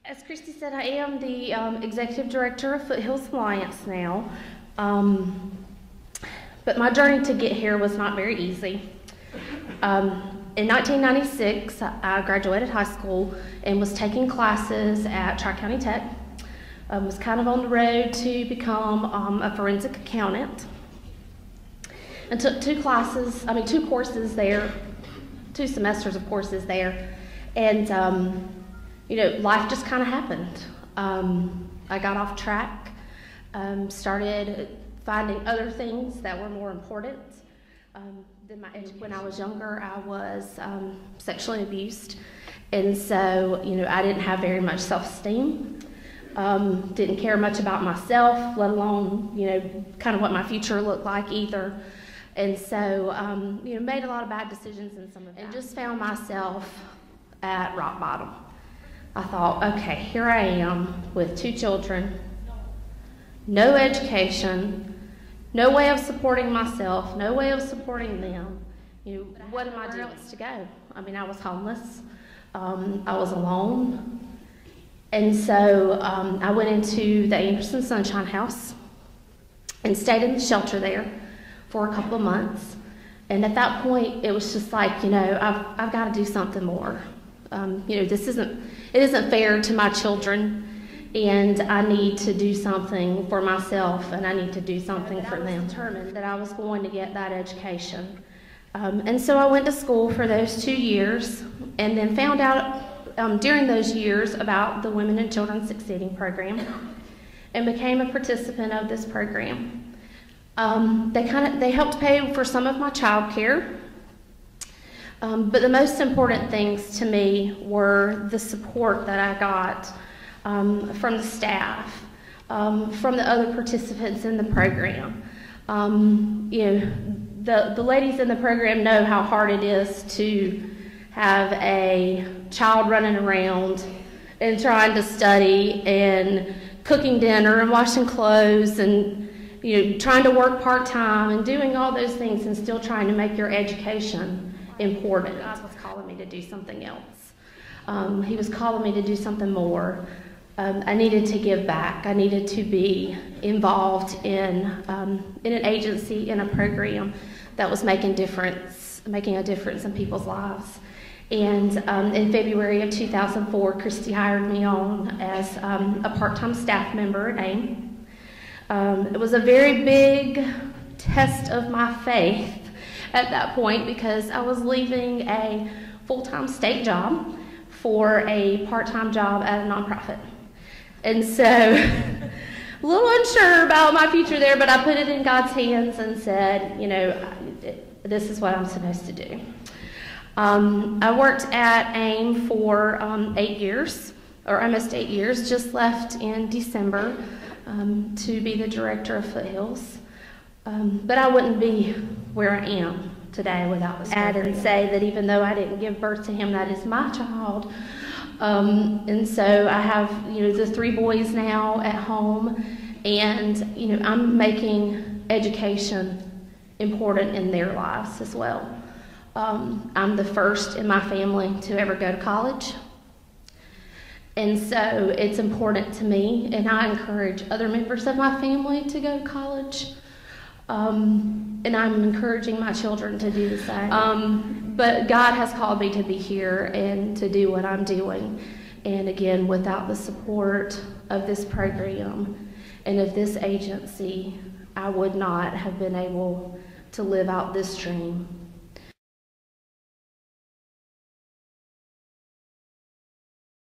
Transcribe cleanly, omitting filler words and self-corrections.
As Christy said, I am the Executive Director of Foothills Alliance now, but my journey to get here was not very easy. In 1996, I graduated high school and was taking classes at Tri-County Tech. Was kind of on the road to become a forensic accountant, and took two courses there, 2 semesters of courses there, and life just kind of happened. I got off track, started finding other things that were more important than my education. When I was younger, I was sexually abused, and so I didn't have very much self-esteem. Didn't care much about myself, let alone kind of what my future looked like either. And so made a lot of bad decisions in some of that, and just found myself at rock bottom. I thought, okay, here I am with 2 children, no education, no way of supporting myself, no way of supporting them. What am I doing? Where else to go? I mean, I was homeless, I was alone. And so I went into the Anderson Sunshine House and stayed in the shelter there for a couple of months. And at that point, it was just like, I've got to do something more. It isn't fair to my children, and I need to do something for myself, and I need to do something for them. I was determined that I was going to get that education. And so I went to school for those 2 years, and then found out during those years about the Women and Children Succeeding program, and became a participant of this program. They helped pay for some of my child care, but the most important things to me were the support that I got from the staff, from the other participants in the program. The ladies in the program know how hard it is to have a child running around and trying to study and cooking dinner and washing clothes and trying to work part-time and doing all those things and still trying to make your education important. God was calling me to do something else. He was calling me to do something more. I needed to give back. I needed to be involved in an agency, in a program that was making a difference in people's lives. And in February of 2004, Christy hired me on as a part-time staff member at AIM. It was a very big test of my faith at that point, because I was leaving a full-time state job for a part-time job at a nonprofit. And so, a little unsure about my future there, but I put it in God's hands and said, this is what I'm supposed to do. I worked at AIM for 8 years, or almost 8 years, just left in December to be the director of Foothills. But I wouldn't be where I am today without this program. And say that even though I didn't give birth to him, that is my child. And so I have, the 3 boys now at home, and, I'm making education important in their lives as well. I'm the first in my family to ever go to college. And so it's important to me, and I encourage other members of my family to go to college. And I'm encouraging my children to do the same. But God has called me to be here and to do what I'm doing. And again, without the support of this program and of this agency, I would not have been able to live out this dream.